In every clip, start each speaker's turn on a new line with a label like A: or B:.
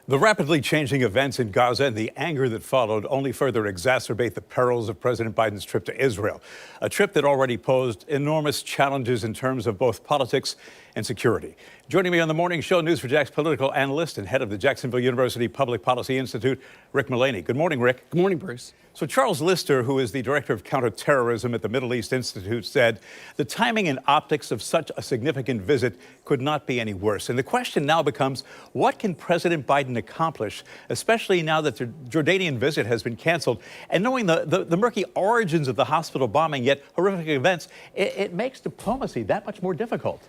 A: The rapidly changing events in Gaza and the anger that followed only further exacerbate the perils of President Biden's trip to Israel, a trip that already posed enormous challenges in terms of both politics and security. Joining me on the morning show, News4Jack's political analyst and head of the Jacksonville University Public Policy Institute, Rick Mullaney. Good morning, Rick.
B: Good morning, Bruce.
A: So Charles Lister, who is the director of counterterrorism at the Middle East Institute, said the timing and optics of such a significant visit could not be any worse. And the question now becomes, what can President Biden accomplish, especially now that the Jordanian visit has been canceled? And knowing the murky origins of the hospital bombing, yet horrific events, it makes diplomacy that much more difficult.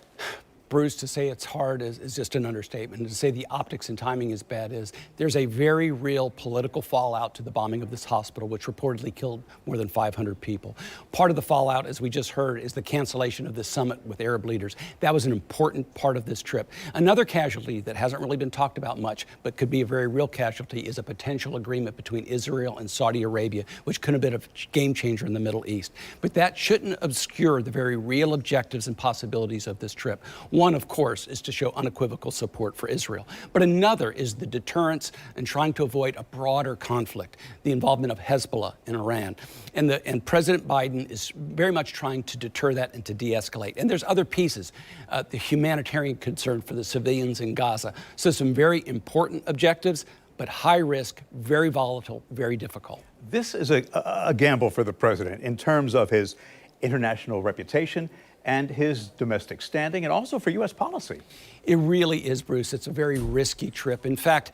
B: Bruce, to say it's hard is just an understatement. And to say the optics and timing is bad is there's a very real political fallout to the bombing of this hospital, which reportedly killed more than 500 people. Part of the fallout, as we just heard, is the cancellation of the summit with Arab leaders. That was an important part of this trip. Another casualty that hasn't really been talked about much, but could be a very real casualty, is a potential agreement between Israel and Saudi Arabia, which could have been a game changer in the Middle East. But that shouldn't obscure the very real objectives and possibilities of this trip. One, of course, is to show unequivocal support for Israel. But another is the deterrence and trying to avoid a broader conflict, the involvement of Hezbollah in Iran. And President Biden is very much trying to deter that and to de-escalate. And there's other pieces, the humanitarian concern for the civilians in Gaza. So some very important objectives, but high risk, very volatile, very difficult.
A: This is a gamble for the president in terms of his international reputation and his domestic standing, and also for U.S. policy.
B: It really is, Bruce. It's a very risky trip. In fact,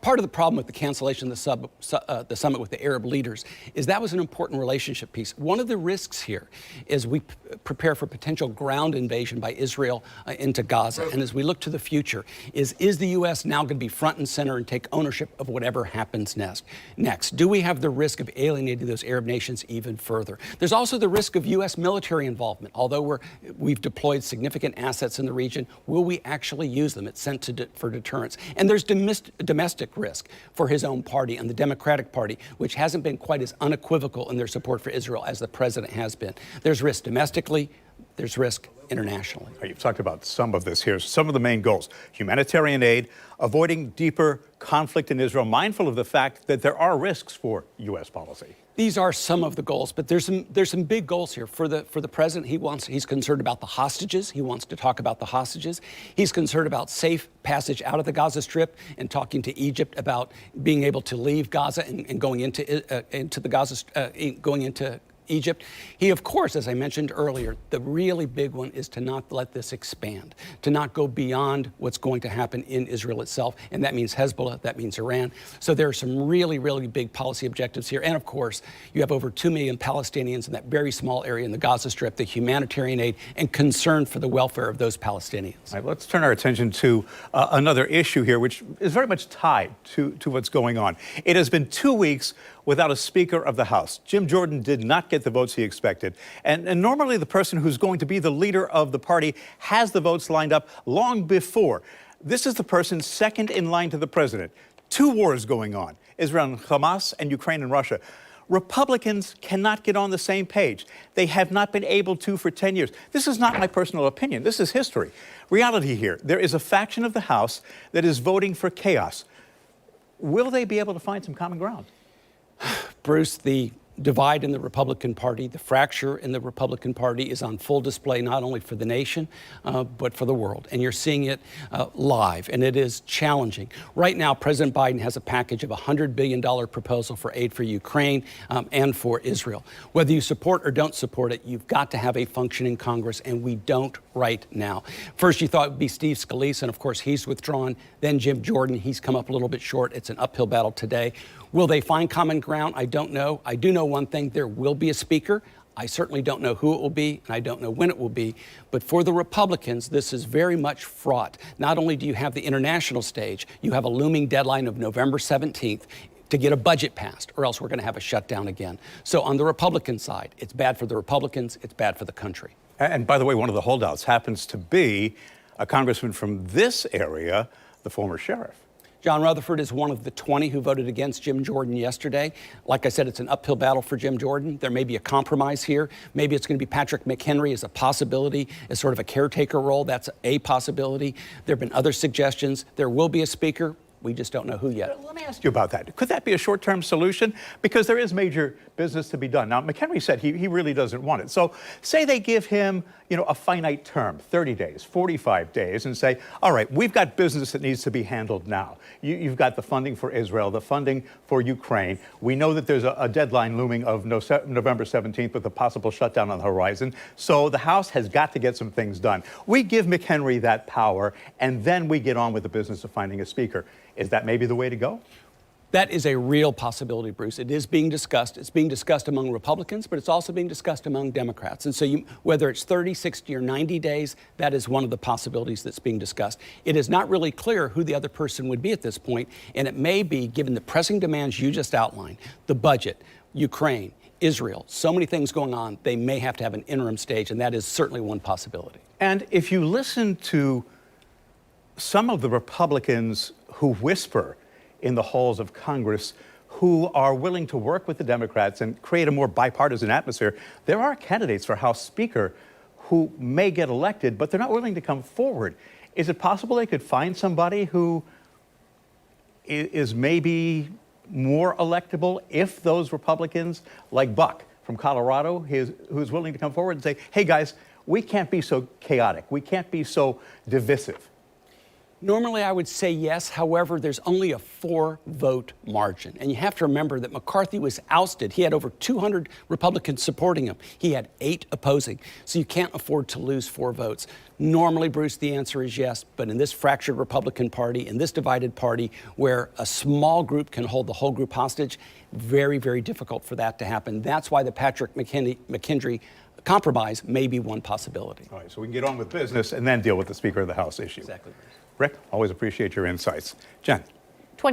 B: part of the problem with the cancellation of the summit with the Arab leaders is that was an important relationship piece. One of the risks here is we prepare for potential ground invasion by Israel into Gaza. And as we look to the future, is the U.S. now going to be front and center and take ownership of whatever happens next? Do we have the risk of alienating those Arab nations even further? There's also the risk of U.S. military involvement. Although we've deployed significant assets in the region, will we actually use them? It's sent for deterrence. And there's domestic risk for his own party and the Democratic Party, which hasn't been quite as unequivocal in their support for Israel as the president has been. There's risk domestically, there's risk internationally.
A: You've talked about some of this here. Some of the main goals: humanitarian aid, avoiding deeper conflict in Israel, mindful of the fact that there are risks for U.S. policy.
B: These are some of the goals, but there's some big goals here. For the president, he's concerned about the hostages. He wants to talk about the hostages. He's concerned about safe passage out of the Gaza Strip and talking to Egypt about being able to leave Gaza and going into the Gaza, going into Egypt. He, of course, as I mentioned earlier, the really big one is to not let this expand, to not go beyond what's going to happen in Israel itself. And that means Hezbollah, that means Iran. So there are some really, really big policy objectives here. And of course, you have over 2 million Palestinians in that very small area in the Gaza Strip, the humanitarian aid and concern for the welfare of those Palestinians.
A: All right, let's turn our attention to another issue here, which is very much tied to what's going on. It has been 2 weeks without a Speaker of the House. Jim Jordan did not get the votes he expected. And normally the person who's going to be the leader of the party has the votes lined up long before. This is the person second in line to the president. 2 wars going on: Israel and Hamas, and Ukraine and Russia. Republicans cannot get on the same page. They have not been able to for 10 years. This is not my personal opinion. This is history. Reality here: there is a faction of the House that is voting for chaos. Will they be able to find some common ground?
B: Bruce, the divide in the Republican Party, the fracture in the Republican Party is on full display, not only for the nation, but for the world. And you're seeing it live, and it is challenging. Right now, President Biden has a package of a $100 billion proposal for aid for Ukraine and for Israel. Whether you support or don't support it, you've got to have a functioning Congress, and we don't right now. First, you thought it would be Steve Scalise, and of course, he's withdrawn. Then Jim Jordan, he's come up a little bit short. It's an uphill battle today. Will they find common ground? I don't know. I do know one thing: there will be a speaker. I certainly don't know who it will be, and I don't know when it will be. But for the Republicans, this is very much fraught. Not only do you have the international stage, you have a looming deadline of November 17th to get a budget passed, or else we're going to have a shutdown again. So on the Republican side, it's bad for the Republicans, it's bad for the country.
A: And by the way, one of the holdouts happens to be a congressman from this area, the former sheriff.
B: John Rutherford is one of the 20 who voted against Jim Jordan yesterday. Like I said, it's an uphill battle for Jim Jordan. There may be a compromise here. Maybe it's going to be Patrick McHenry as a possibility, as sort of a caretaker role. That's a possibility. There have been other suggestions. There will be a speaker. We just don't know who yet.
A: Let me ask you about that. Could that be a short-term solution? Because there is major business to be done. Now, McHenry said he really doesn't want it. So say they give him, a finite term, 30 days, 45 days, and say, all right, we've got business that needs to be handled now. You've got the funding for Israel, the funding for Ukraine. We know that there's a deadline looming of November 17th with a possible shutdown on the horizon. So the House has got to get some things done. We give McHenry that power, and then we get on with the business of finding a speaker. Is that maybe the way to go?
B: That is a real possibility, Bruce. It is being discussed. It's being discussed among Republicans, but it's also being discussed among Democrats. And so whether it's 30, 60, or 90 days, that is one of the possibilities that's being discussed. It is not really clear who the other person would be at this point, and it may be, given the pressing demands you just outlined, the budget, Ukraine, Israel, so many things going on, they may have to have an interim stage, and that is certainly one possibility.
A: And if you listen to some of the Republicans who whisper in the halls of Congress, who are willing to work with the Democrats and create a more bipartisan atmosphere, there are candidates for House Speaker who may get elected, but they're not willing to come forward. Is it possible they could find somebody who is maybe more electable if those Republicans, like Buck from Colorado, who's willing to come forward and say, hey guys, we can't be so chaotic, we can't be so divisive?
B: Normally, I would say yes. However, there's only a 4-vote margin. And you have to remember that McCarthy was ousted. He had over 200 Republicans supporting him. He had 8 opposing. So you can't afford to lose 4 votes. Normally, Bruce, the answer is yes. But in this fractured Republican Party, in this divided party, where a small group can hold the whole group hostage, very, very difficult for that to happen. That's why the Patrick McHenry compromise may be one possibility.
A: All right, so we can get on with business and then deal with the Speaker of the House issue.
B: Exactly.
A: Rick, always appreciate your insights. Jen.